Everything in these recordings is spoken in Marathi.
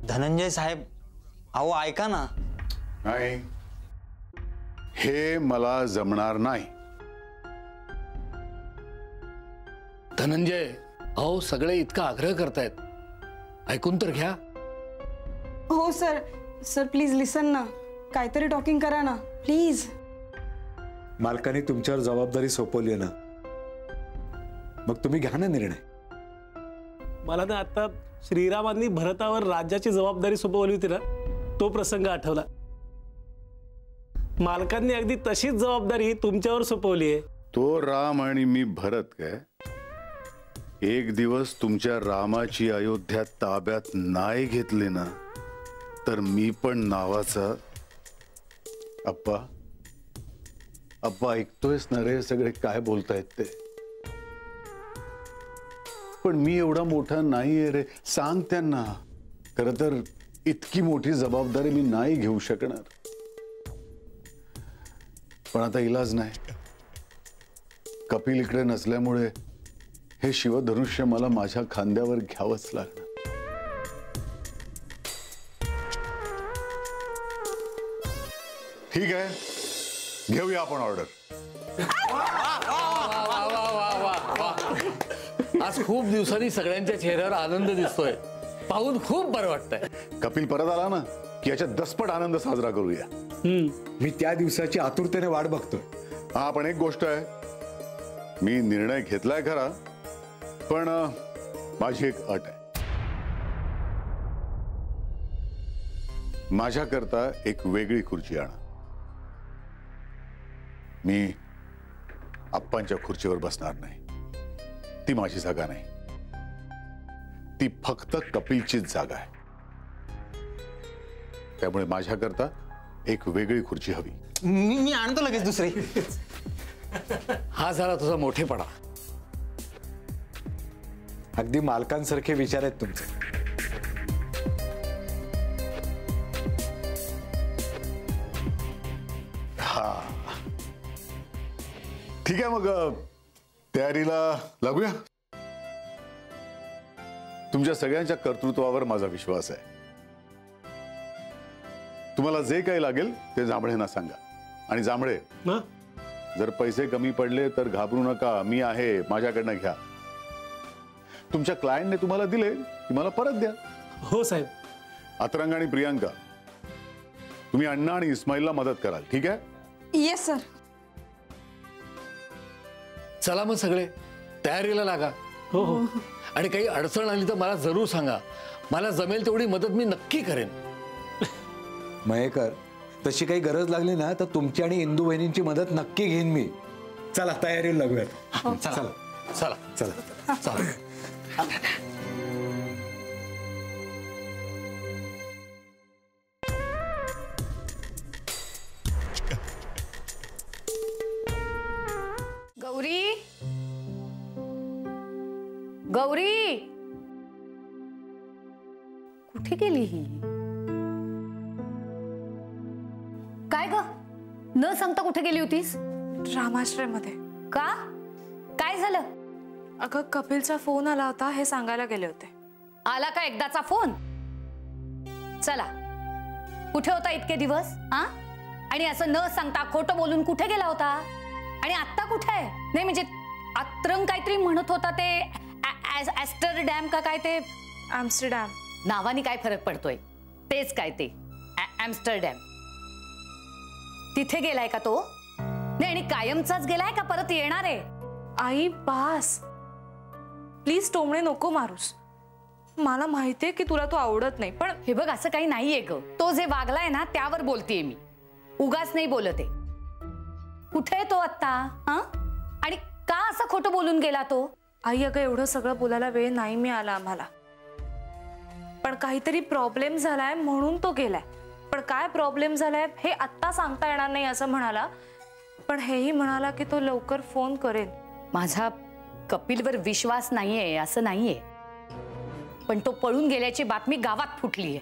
धनंजय साहेब, अहो ऐका ना. नाही, हे मला जमणार नाही. धनंजय, अहो सगळे इतका आग्रह करतायत, ऐकून तर घ्या. हो सर, सर प्लीज लिसन ना, काहीतरी टॉकिंग करा ना प्लीज. मालकाने तुमच्यावर जबाबदारी सोपवली ना, मग तुम्ही घ्या ना निर्णय. मला ना आता श्रीरामांनी भरतावर राज्याची जबाबदारी सोपवली होती ना, तो प्रसंग आठवला. मालकांनी अगदी तशीच जबाबदारी तुमच्यावर सोपवली आहे. तो राम आणि मी भरत काय एक दिवस तुमच्या रामाची अयोध्या ताब्यात नाही घेतली ना, तर मी पण नावाचा. अप्पा अप्पा, ऐकतोयस ना रे सगळे काय बोलतायत ते. पण मी एवढा मोठा नाहीये रे, सांग त्यांना. खरं तर इतकी मोठी जबाबदारी मी नाही घेऊ शकणार, पण आता इलाज नाही. कपिल इकडे नसल्यामुळे हे शिवधनुष्य मला माझ्या खांद्यावर घ्यावंच लागणार. ठीक आहे, घेऊया आपण ऑर्डर. आज खूप दिवसांनी सगळ्यांच्या चेहऱ्यावर आनंद दिसतोय, पाहून खूप बरं वाटतंय. कपिल परत आला ना की याच्या दसपट आनंद साजरा करूया. मी त्या दिवसाची आतुरतेने वाट बघतोय. हा, पण एक गोष्ट आहे, मी निर्णय घेतलाय खरा, पण माझी एक अट आहे. माझ्याकरता एक वेगळी खुर्ची आणा. मी आप्पांच्या खुर्चीवर बसणार नाही, ती माझी जागा नाही, ती फक्त कपिलचीच जागा आहे. त्यामुळे माझ्याकरता एक वेगळी खुर्ची हवी. मी आणतो लगेच दुसरी. हा झाला तुझा मोठेपणा. अगदी मालकांसारखे विचार आहेत तुमचे. हा, ठीक आहे, मग तयारीला लागूया. तुमच्या सगळ्यांच्या कर्तृत्वावर माझा विश्वास आहे. तुम्हाला जे काही लागेल ते जांभळेंना सांगा. आणि जांभळे, जर पैसे कमी पडले तर घाबरू नका, मी आहे, माझ्याकडनं घ्या. तुमच्या क्लायंटने तुम्हाला दिले की मला परत द्या. हो साहेब. अतरंग आणि प्रियांका, तुम्ही अण्णा आणि इस्माईलला मदत कराल, ठीक आहे? Yes sir. चला मग सगळे तयारीला लागा. हो हो. आणि काही अडचण आली तर मला जरूर सांगा, मला जमेल तेवढी मदत मी नक्की करेन. मयेकर, तशी काही गरज लागली ना तर तुमची आणि इंदू बहिणींची मदत नक्की घेईन मी. चला तयारीला लागूयात. चला चला चला चला. गौरी, गौरी, कुठे गेली ही? काय ग, न सांगता कुठे गेली होतीस? रामाश्रयमध्ये. का, काय झालं? अगं कपिलचा फोन आला होता, हे सांगायला गेले होते. आला का एकदाचा फोन? चला, कुठे होता इतके दिवस? हा, आणि असं न सांगता खोटं बोलून कुठे गेला होता? आणि आता कुठे आहे? नाही म्हणजे अतरंग काहीतरी म्हणत होता ते ॲम्स्टरडॅम का काय ते? ॲम्स्टरडॅम. नावानी काय फरक पडतोय? तेच काय ते ॲम्स्टरडॅम. तिथे गेलाय का तो? नाही, आणि कायमचाच गेलाय का परत येणार आहे? आई बास, प्लीज टोमणे नको मारूस. मला माहितीये की तुला तो आवडत नाही, पण हे बघ असं काही नाहीये ग. तो जे वागलाय ना त्यावर बोलतेय मी, उगाच नाही बोलते. कुठे आहे तो आता? हा, आणि का असं खोटं बोलून गेला तो? आई अगं एवढं सगळं बोलायला वेळ नाही मिळाला आम्हाला, पण काहीतरी प्रॉब्लेम झालाय म्हणून तो गेलाय. पण काय प्रॉब्लेम झालाय हे आत्ता सांगता येणार नाही असं म्हणाला, पण हेही म्हणाला की तो लवकर फोन करेल. माझा कपिलवर विश्वास नाहीये असं नाहीये, पण तो पळून गेल्याची बातमी गावात फुटलीये.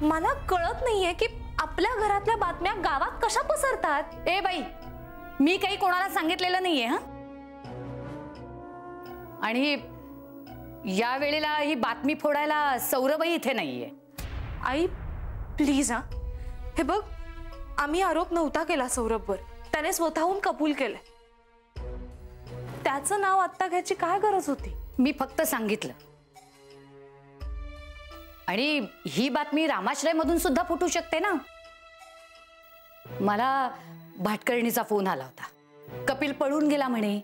मला कळत नाहीये की आपल्या घरातल्या बातम्या गावात कशा पसरतात. ए बाई, मी काही कोणाला सांगितलेलं नाहीये. हा, आणि या वेळेला ही बातमी फोडायला सौरभही इथे नाहीये. आई प्लीज हा, हे बघ आम्ही आरोप नव्हता केला सौरभवर, त्याने स्वतःहून कबूल केलंय. त्याचं नाव आत्ता घ्यायची काय गरज होती? मी फक्त सांगितलं. आणि ही बातमी रामाश्रयमधून सुद्धा फुटू शकते ना. मला भाटकर्णीचा फोन आला होता, कपिल पळून गेला म्हणे.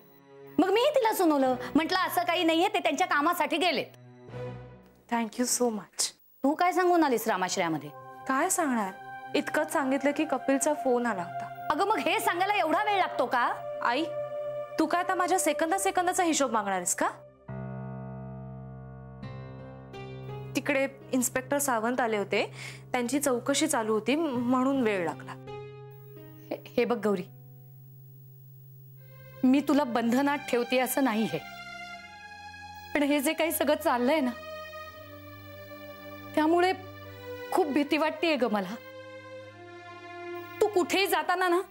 मग मीही तिला सुनवलं, म्हटलं असं काही नाहीये, ते त्यांच्या कामासाठी गेलेत. Thank you so much. तू काय सांगून आलीस रामाश्रयामध्ये? काय सांगणार, इतकंच सांगितलं की कपिलचा फोन आला होता. अगं मग हे सांगायला एवढा वेळ लागतो का? आई तू काय आता माझ्या सेकंदाचा हिशोब मागणार आहेस का? तिकडे इन्स्पेक्टर सावंत आले होते, त्यांची चौकशी चालू होती म्हणून वेळ लागला. हे बघ गौरी, मी तुला बंधनात ठेवते असं नाही आहे, पण हे जे काही सगळं चाललंय ना, त्यामुळे खूप भीती वाटतेय ग मला. तू कुठेही जाताना ना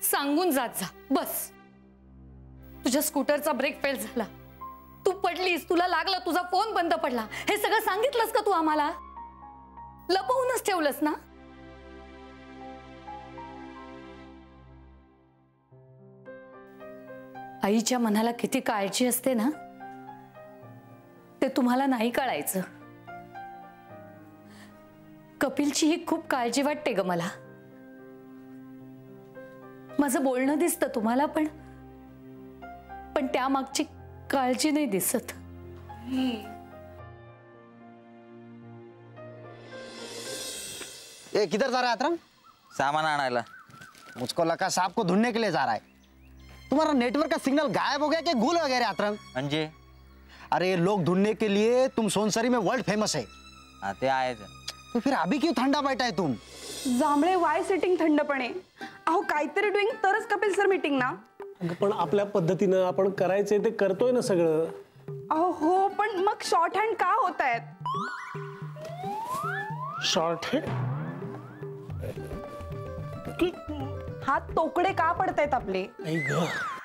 सांगून जात जा बस. तुझ्या स्कूटरचा ब्रेक फेल झाला, तू पडलीस, तुला लागलं, तुझा फोन बंद पडला, हे सगळं सांगितलंस का तू आम्हाला? लपवूनच ठेवलंस ना? आईच्या मनाला किती काळजी असते ना, ते तुम्हाला नाही कळायचं. कपिलची ही खूप काळजी वाटते ग मला. माझं बोलणं दिसतं तुम्हाला, पण त्यामागची काळजी नाही दिसत. ए किधर जा रहा है अतरंग? सामान आणायला. मुझको लगा सांप को ढूंढने के लिए जा रहा है. तुम्हारा नेटवर्क का सिग्नल गायब हो गया कि गुल वगैरह अतरंग? म्हणजे अरे लोग ढूंढने के लिए तुम सोनसरी में वर्ल्ड फेमस है. हा ते आहेच. तो फिर अभी क्यों ठंडा बैठा है तुम? जांभळे वाय सिटिंग थंडपणे. अहो काहीतरी डुईंग तरच कपिल सर मीटिंग ना. पण आपल्या पद्धतीनं आपण करायचंय ते करतोय ना सगळं. अहो हो, पण मग शॉर्ट हँड का होत आहेत? शॉर्ट हात तोकडे का पडतायत आपले?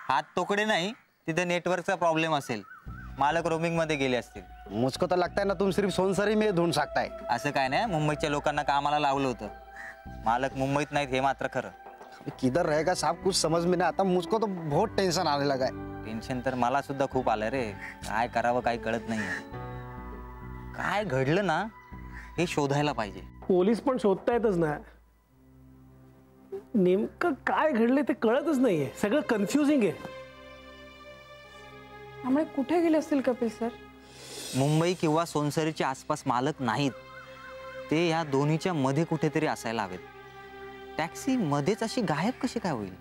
हात तोकडे नाही, तिथे नेटवर्कचा प्रॉब्लेम असेल. मालक रोमिंग मध्ये गेले असतील. मुझको तो लगता है ना तुम सिर्फ सोनसरी में ढूंढ सकता है. असं काय नाही, मुंबईच्या लोकांना कामाला लावलं होतं. मालक मुंबईत नाहीत हे मात्र खरं. किधर रहेगा साहब कुछ समझ में नहीं आता. मुझको तो बहुत टेंशन आने लगा है. टेन्शन तर मला सुद्धा खूप आलं रे. काय करावं काही कळत नाही. काय घडलं ना हे शोधायला पाहिजे. पोलीस पण शोधतायतच ना. नेमकं काय घडले ते कळतच नाहीये, सगळं कन्फ्युजिंग आहे. त्यामुळे कुठे गेले असतील कपिल सर? मुंबई किंवा सोनसरीच्या आसपास मालक नाहीत. ते या दोन्हीच्या मध्ये कुठेतरी असायला हवेत. टॅक्सी मध्येच अशी गायब कशी काय होईल?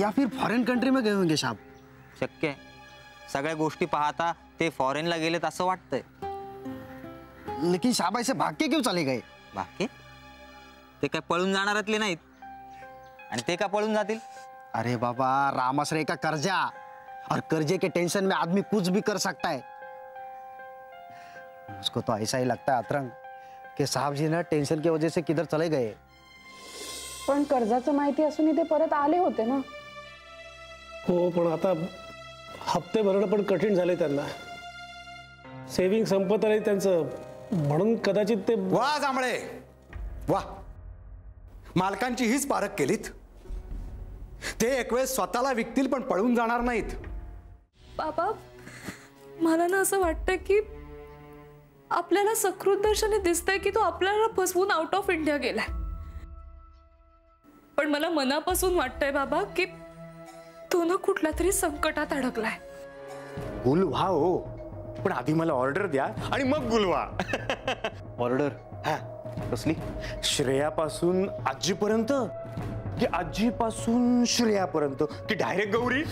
या फिर फॉरेन कंट्री में गए होंगे साहब. शक्य आहे. सगळ्या गोष्टी पाहता ते फॉरेनला गेलेत असं वाटतंय. लेकिन साहब ऐसे भाग के क्यों चले गए? बाकी ते काय पळून जाणारातले नाहीत. आणि ते का पळून जातील? अरे बाबा, रामाश्रय का कर्जा, और कर्जे के टेंशन में आदमी कुछ भी कर सकता है. मुझको तो ऐसा ही लगता है अतरंग कि साहब जी ना टेंशन की वजह से किधर चले गए. पण कर्जाचं माहिती असूनही ते परत आले होते ना. हो, पण आता हप्ते भरणं पण कठीण झाले त्यांना. सेव्हिंग संपत आले त्यांचं, म्हणून कदाचित ते. वा जांभळे वा, मालकांची हीच पारख केलीत. ते एक वेळ स्वतःला विकतील पण पळून जाणार नाहीत. बाबा मला ना असं वाटतं की आपल्याला सकृत दर्शनी दिसतंय की तो आपल्याला फसवून आउट ऑफ इंडिया गेलाय. पण मला मनापासून वाटतंय बाबा की तो ना कुठल्या तरी संकटात अडकलाय. गुलवा हो, पण आधी मला ऑर्डर द्या आणि मग गुलवा. ऑर्डर? हा कसली? श्रेयापासून आजीपर्यंत की आजीपासून श्रेयापर्यंत की डायरेक्ट गौरी?